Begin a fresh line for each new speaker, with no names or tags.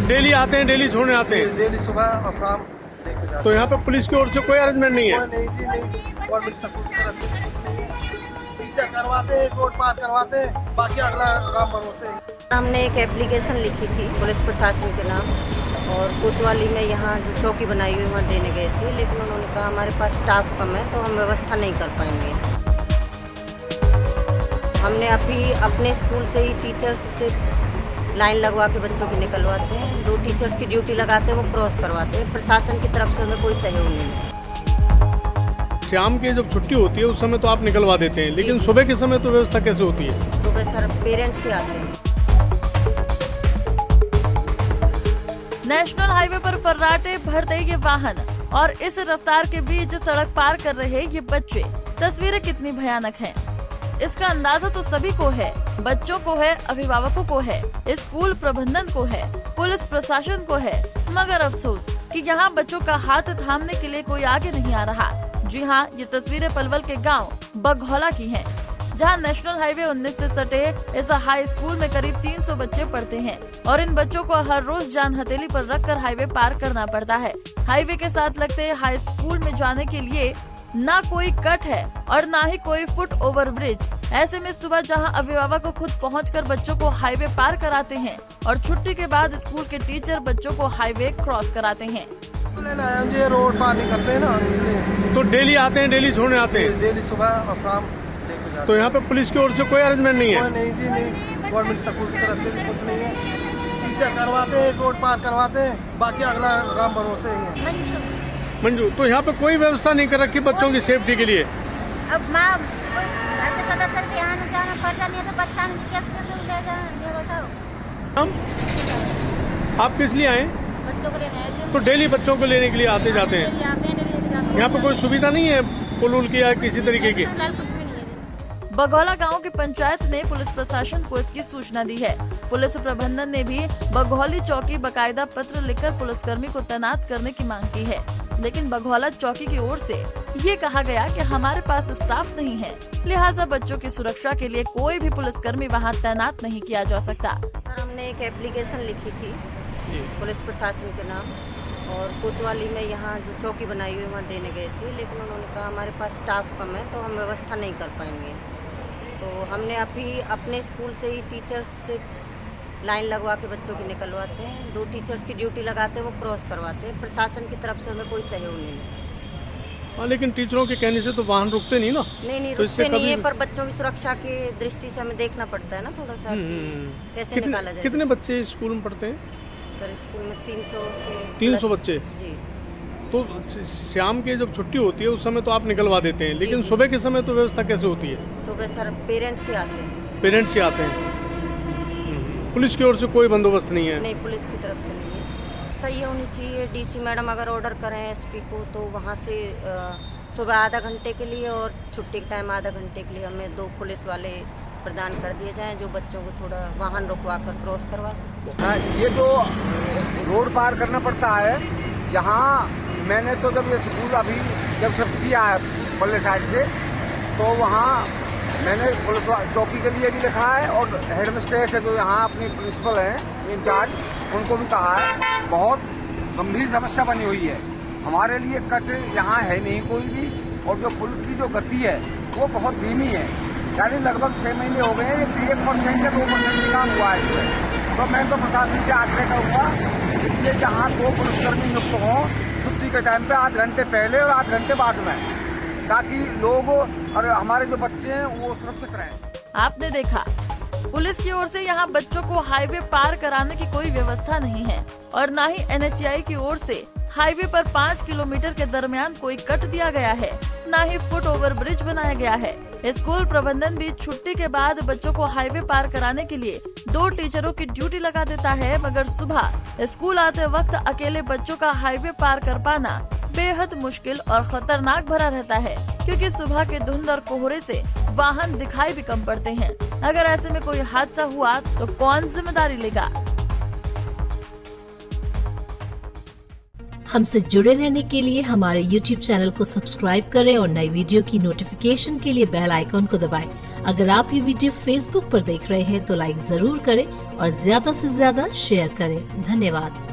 Daily आते हैं, daily छोड़ने आते हैं।
डेली सुबह और शाम लेके जाते
तो यहाँ पे पुलिस की ओर से कोई अरेंजमेंट नहीं है?
नहीं जी, नहीं। गवर्नमेंट स्कूल की तरफ से कुछ नहीं है। टीचर करवाते हैं, रोड पार करवाते हैं, बाकी अगला राम भरोसे।
हमने एक एप्लीकेशन लिखी थी पुलिस प्रशासन के नाम, और कोतवाली में यहाँ जो चौकी बनाई हुई वहाँ देने गए थे, लेकिन उन्होंने कहा हमारे पास स्टाफ कम है तो हम व्यवस्था नहीं कर पाएंगे। हमने अभी अपने स्कूल से ही टीचर्स से लाइन लगवा के बच्चों की निकलवाते हैं, 2 टीचर्स की ड्यूटी लगाते हैं, वो क्रॉस करवाते हैं। प्रशासन की तरफ से हमें कोई सहयोग नहीं है।
शाम की जब छुट्टी होती है उस समय तो आप निकलवा देते हैं, लेकिन सुबह के समय तो व्यवस्था कैसे होती है?
सुबह सर पेरेंट्स से आते हैं।
नेशनल हाईवे पर फर्राटे भरते ये वाहन और इस रफ्तार के बीच सड़क पार कर रहे ये बच्चे, तस्वीरें कितनी भयानक हैं। इसका अंदाजा तो सभी को है, बच्चों को है, अभिभावकों को है, स्कूल प्रबंधन को है, पुलिस प्रशासन को है, मगर अफसोस कि यहाँ बच्चों का हाथ थामने के लिए कोई आगे नहीं आ रहा। जी हाँ, ये तस्वीरें पलवल के गांव बघौला की हैं, जहां नेशनल हाईवे 19 से सटे इस हाई स्कूल में करीब 300 बच्चे पढ़ते हैं और इन बच्चों को हर रोज जान हथेली पर रखकर हाईवे पार करना पड़ता है। हाईवे के साथ लगते हाई स्कूल में जाने के लिए ना कोई कट है और ना ही कोई फुट ओवर ब्रिज। ऐसे में सुबह जहां अभिभावक खुद पहुंचकर बच्चों को हाईवे पार कराते हैं और छुट्टी के बाद स्कूल के टीचर बच्चों को हाईवे क्रॉस कराते हैं।
ये रोड पार नहीं करते हैं ना, इसलिए।
तो डेली आते हैं, डेली छोड़ने आते हैं?
डेली सुबह और शाम लेके जाते हैं।
तो यहाँ पे पुलिस की ओर से कोई अरेंजमेंट नहीं है?
नहीं जी, नहीं। गवर्नमेंट स्कूल की तरफ से भी कुछ नहीं है। टीचर करवाते हैं, रोड पार करवाते हैं, बाकी अगला राम भरोसे ही है।
मंजू, तो यहाँ पे कोई व्यवस्था नहीं कर रखी बच्चों की सेफ्टी के लिए?
अब माँ कोई घर के सदस्य के यहाँ जाना पड़ता नहीं है तो बच्चा कैसे ले जाए, ये बताओ।
आप किस लिए आए?
बच्चों को लेने आए थे।
तो डेली बच्चों को लेने के लिए आते जाते हैं? यहाँ पे कोई सुविधा नहीं है पुल उल की या किसी तरीके की?
फिलहाल कुछ भी नहीं है।
बघौला गांव की पंचायत ने पुलिस प्रशासन को इसकी सूचना दी है। पुलिस प्रबंधन ने भी बघौली चौकी बकायदा पत्र लिखकर पुलिसकर्मी को तैनात करने की मांग की है, लेकिन बघौला चौकी की ओर से ये कहा गया कि हमारे पास स्टाफ नहीं है, लिहाजा बच्चों की सुरक्षा के लिए कोई भी पुलिसकर्मी वहां तैनात नहीं किया जा सकता।
सर हमने एक एप्लीकेशन लिखी थी पुलिस प्रशासन के नाम, और कोतवाली में यहाँ जो चौकी बनाई हुई वहाँ देने गए थे, लेकिन उन्होंने कहा हमारे पास स्टाफ कम है तो हम व्यवस्था नहीं कर पाएंगे। तो हमने अभी अपने स्कूल से ही टीचर्स से लाइन लगवा के बच्चों की निकलवाते हैं, 2 टीचर्स की ड्यूटी लगाते हैं, वो क्रॉस करवाते हैं। प्रशासन की तरफ से हमें कोई सहयोग नहीं है।
हाँ, लेकिन टीचरों के कहने से तो वाहन रुकते नहीं ना?
नहीं
तो
रुकते नहीं है, पर बच्चों की सुरक्षा की दृष्टि से हमें देखना पड़ता है ना थोड़ा सा, कैसे निकाला जाए।
कितने बच्चे स्कूल में पढ़ते हैं?
सर स्कूल में
300 बच्चे
जी।
तो शाम के जब छुट्टी होती है उस समय तो आप निकलवा देते हैं, लेकिन सुबह के समय तो व्यवस्था कैसे होती है?
सुबह सर पेरेंट्स से आते हैं।
पेरेंट्स ही आते हैं? पुलिस की ओर से कोई बंदोबस्त नहीं है?
नहीं, पुलिस की तरफ से नहीं है। व्यवस्था ये होनी चाहिए, डीसी मैडम अगर ऑर्डर करें एसपी को तो वहाँ से सुबह आधा घंटे के लिए और छुट्टी के टाइम आधा घंटे के लिए हमें 2 पुलिस वाले प्रदान कर दिए जाएं, जो बच्चों को थोड़ा वाहन रुकवा कर क्रॉस करवा सकते हैं।
ये जो रोड पार करना पड़ता है, यहाँ मैंने तो जब ये स्कूल अभी जब शिफ्ट किया है पल्ले साइड से, तो वहाँ मैंने पुलिस चौकी के लिए भी लिखा है और हेडमिस्ट्रेस है जो यहाँ अपनी प्रिंसिपल हैं इंचार्ज, उनको भी कहा है। बहुत गंभीर समस्या बनी हुई है हमारे लिए। कट यहाँ है नहीं कोई भी, और जो पुल की जो गति है वो बहुत धीमी है, यानी लगभग 6 महीने हो गए हैं, 1% या 2% काम हुआ है इसमें। तो मैं तो प्रशासन से आग्रह करूँगा कि जहाँ 2 पुलिसकर्मी नियुक्त हों छुट्टी के टाइम पे, 8 घंटे पहले और 8 घंटे बाद में, ताकि लोग और हमारे जो बच्चे हैं वो सुरक्षित रहें।
आपने देखा, पुलिस की ओर से यहाँ बच्चों को हाईवे पार कराने की कोई व्यवस्था नहीं है और न ही NHAI की ओर से हाईवे पर 5 किलोमीटर के दरमियान कोई कट दिया गया है, न ही फुट ओवर ब्रिज बनाया गया है। स्कूल प्रबंधन भी छुट्टी के बाद बच्चों को हाईवे पार कराने के लिए 2 टीचरों की ड्यूटी लगा देता है, मगर सुबह स्कूल आते वक्त अकेले बच्चों का हाईवे पार कर पाना बेहद मुश्किल और खतरनाक भरा रहता है, क्योंकि सुबह के धुंध और कोहरे से वाहन दिखाई भी कम पड़ते हैं। अगर ऐसे में कोई हादसा हुआ तो कौन जिम्मेदारी लेगा?
हमसे जुड़े रहने के लिए हमारे YouTube चैनल को सब्सक्राइब करें और नई वीडियो की नोटिफिकेशन के लिए बेल आइकॉन को दबाएं। अगर आप ये वीडियो Facebook पर देख रहे हैं तो लाइक जरूर करें और ज्यादा से ज्यादा शेयर करें। धन्यवाद।